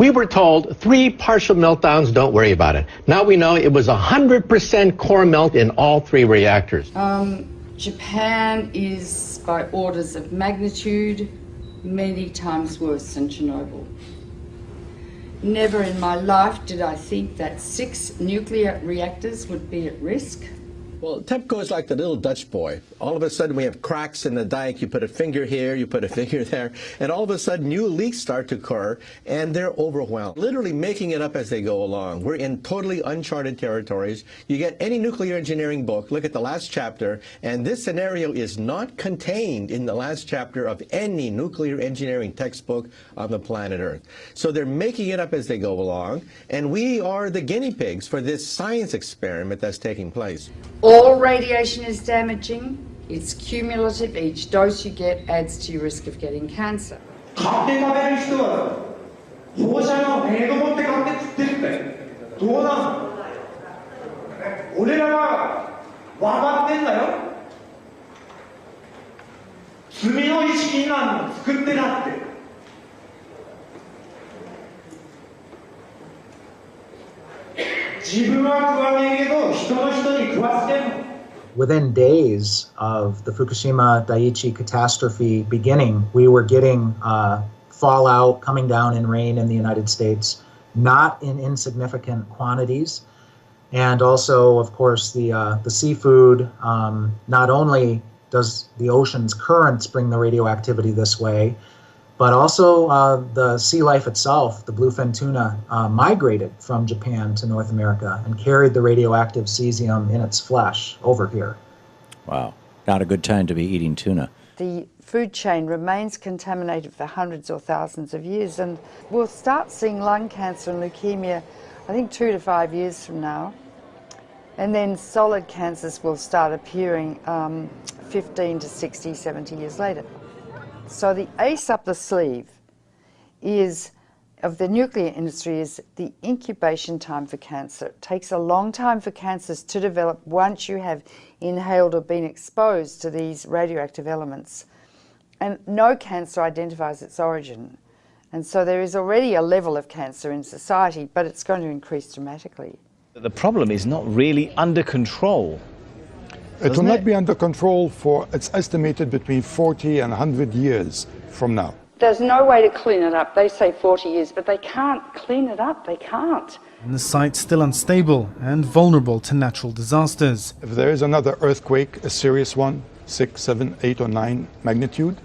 We were told 3 partial meltdowns, don't worry about it. Now we know it was 100% core melt in all 3 reactors. Japan is, by orders of magnitude, many times worse than Chernobyl. Never in my life did I think that 6 nuclear reactors would be at risk. Well, TEPCO is like the little Dutch boy. All of a sudden we have cracks in the dike. You put a finger here, you put a finger there, and all of a sudden new leaks start to occur, and they're overwhelmed. Literally making it up as they go along. We're in totally uncharted territories. You get any nuclear engineering book, look at the last chapter, and this scenario is not contained in the last chapter of any nuclear engineering textbook on the planet Earth. So they're making it up as they go along, and we are the guinea pigs for this science experiment that's taking place. All radiation is damaging. It's cumulative. Each dose you get adds to your risk of getting cancer. Within days of the Fukushima Daiichi catastrophe beginning, we were getting fallout coming down in rain in the United States, not in insignificant quantities. And also, of course, the seafood, not only does the ocean's currents bring the radioactivity this way, but also the sea life itself, the bluefin tuna, migrated from Japan to North America and carried the radioactive cesium in its flesh over here. Wow, not a good time to be eating tuna. The food chain remains contaminated for hundreds or thousands of years, and we'll start seeing lung cancer and leukemia, I think 2 to 5 years from now. And then solid cancers will start appearing 15 to 60, 70 years later. So the ace up the sleeve of the nuclear industry is the incubation time for cancer. It takes a long time for cancers to develop once you have inhaled or been exposed to these radioactive elements. And no cancer identifies its origin. And so there is already a level of cancer in society, but it's going to increase dramatically. The problem is not really under control. It will not be under control for, it's estimated, between 40 and 100 years from now. There's no way to clean it up. They say 40 years, but they can't clean it up. They can't. And the site's still unstable and vulnerable to natural disasters. If there is another earthquake, a serious one, 6, 7, 8 or 9 magnitude,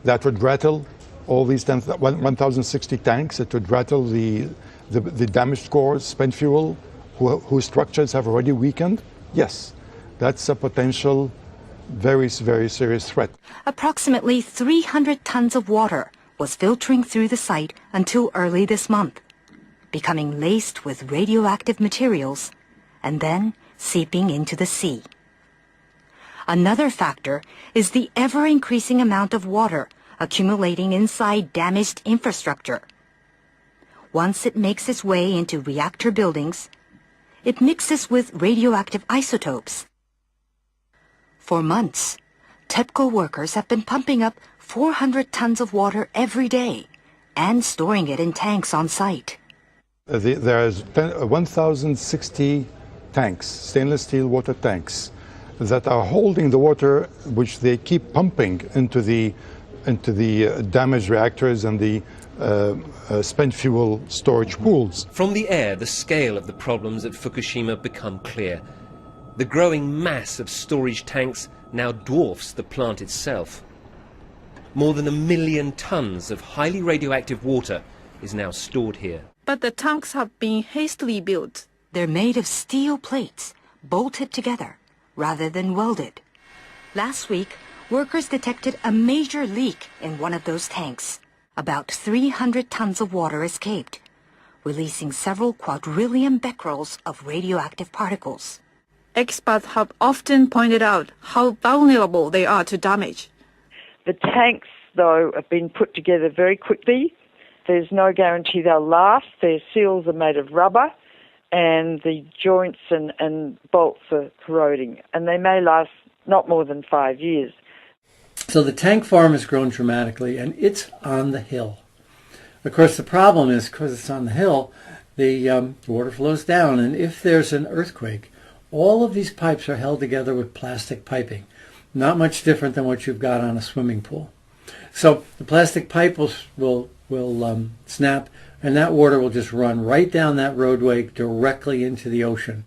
that would rattle all these 1,060 tanks. It would rattle the damaged cores, spent fuel, whose structures have already weakened. Yes. That's a potential very, very serious threat. Approximately 300 tons of water was filtering through the site until early this month, becoming laced with radioactive materials and then seeping into the sea. Another factor is the ever-increasing amount of water accumulating inside damaged infrastructure. Once it makes its way into reactor buildings, it mixes with radioactive isotopes. For months, TEPCO workers have been pumping up 400 tons of water every day and storing it in tanks on site. There's 1,060 tanks, stainless steel water tanks, that are holding the water which they keep pumping into the damaged reactors and the spent fuel storage pools. From the air, the scale of the problems at Fukushima become clear. The growing mass of storage tanks now dwarfs the plant itself. More than 1 million tons of highly radioactive water is now stored here. But the tanks have been hastily built. They're made of steel plates, bolted together, rather than welded. Last week, workers detected a major leak in one of those tanks. About 300 tons of water escaped, releasing several quadrillion becquerels of radioactive particles. Experts have often pointed out how vulnerable they are to damage. The tanks, though, have been put together very quickly. There's no guarantee they'll last. Their seals are made of rubber, and the joints and bolts are corroding, and they may last not more than 5 years. So the tank farm has grown dramatically, and it's on the hill. Of course, the problem is because it's on the hill, the water flows down, and if there's an earthquake, all of these pipes are held together with plastic piping, not much different than what you've got on a swimming pool. So the plastic pipe will snap, and that water will just run right down that roadway directly into the ocean.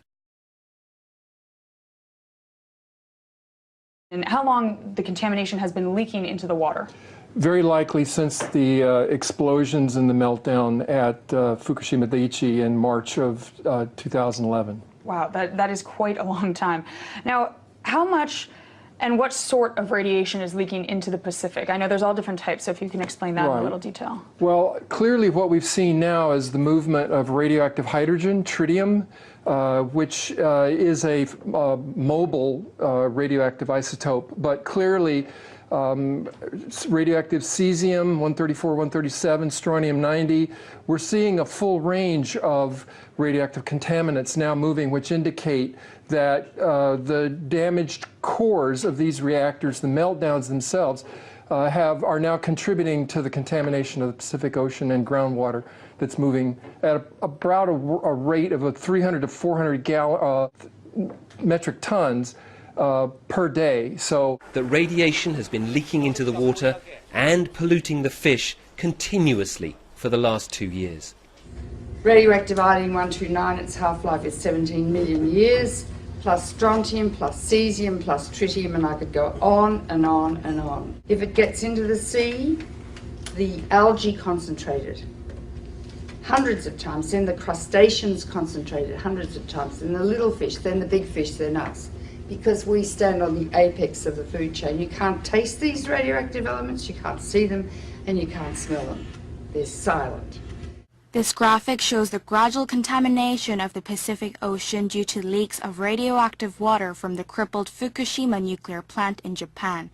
And how long the contamination has been leaking into the water? Very likely since the explosions and the meltdown at Fukushima Daiichi in March of 2011. Wow, that is quite a long time. Now, how much and what sort of radiation is leaking into the Pacific? I know there's all different types, so if you can explain that in a little detail. Well, clearly what we've seen now is the movement of radioactive hydrogen, tritium, which is a mobile radioactive isotope, but clearly radioactive cesium, 134, 137, strontium-90. We're seeing a full range of radioactive contaminants now moving, which indicate that the damaged cores of these reactors, the meltdowns themselves, are now contributing to the contamination of the Pacific Ocean and groundwater that's moving at about a rate of 300 to 400 metric tons per day. So that radiation has been leaking into the water and polluting the fish continuously for the last 2 years. Radioactive iodine-129, its half-life is 17 million years, plus strontium, plus cesium, plus tritium, and I could go on and on and on. If it gets into the sea, the algae concentrated hundreds of times, then the crustaceans concentrated hundreds of times, then the little fish, then the big fish, then us. Because we stand on the apex of the food chain. You can't taste these radioactive elements, you can't see them, and you can't smell them. They're silent. This graphic shows the gradual contamination of the Pacific Ocean due to leaks of radioactive water from the crippled Fukushima nuclear plant in Japan.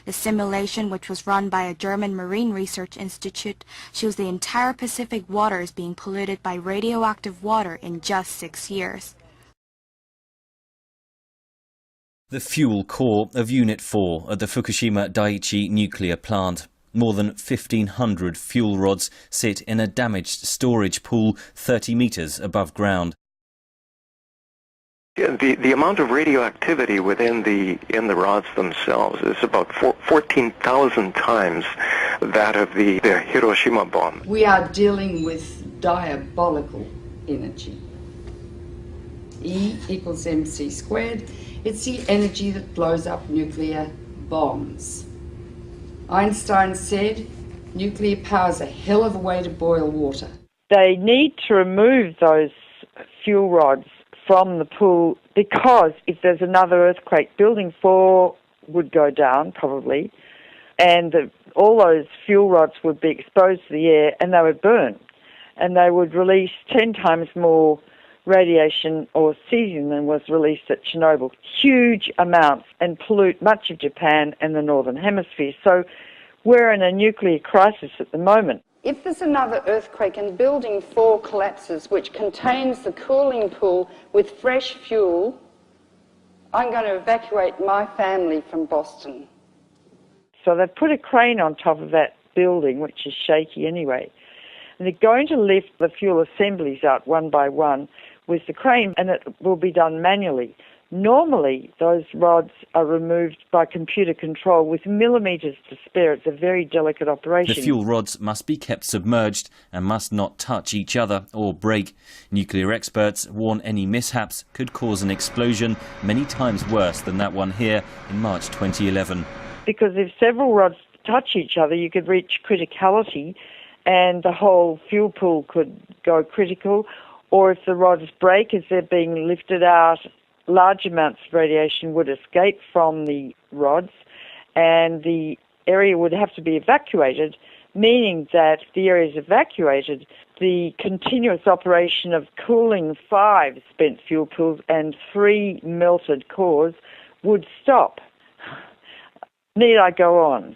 The simulation, which was run by a German Marine Research Institute, shows the entire Pacific waters being polluted by radioactive water in just 6 years. The fuel core of Unit 4 at the Fukushima Daiichi nuclear plant. More than 1,500 fuel rods sit in a damaged storage pool 30 meters above ground. Yeah, the amount of radioactivity in the rods themselves is about 14,000 times that of the Hiroshima bomb. We are dealing with diabolical energy. E equals mc squared. It's the energy that blows up nuclear bombs. Einstein said, nuclear power's a hell of a way to boil water. They need to remove those fuel rods from the pool because if there's another earthquake, Building 4 would go down probably, and all those fuel rods would be exposed to the air and they would burn, and they would release 10 times more radiation or cesium than was released at Chernobyl, huge amounts, and pollute much of Japan and the Northern Hemisphere. So we're in a nuclear crisis at the moment. If there's another earthquake and Building 4 collapses, which contains the cooling pool with fresh fuel, I'm going to evacuate my family from Boston. So they've put a crane on top of that building, which is shaky anyway, and they're going to lift the fuel assemblies out one by one with the crane, and it will be done manually. Normally, those rods are removed by computer control with millimetres to spare. It's a very delicate operation. The fuel rods must be kept submerged and must not touch each other or break. Nuclear experts warn any mishaps could cause an explosion many times worse than that one here in March 2011. Because if several rods touch each other, you could reach criticality and the whole fuel pool could go critical. Or if the rods break as they're being lifted out, large amounts of radiation would escape from the rods and the area would have to be evacuated, meaning that if the area is evacuated, the continuous operation of cooling 5 spent fuel pools and 3 melted cores would stop. Need I go on?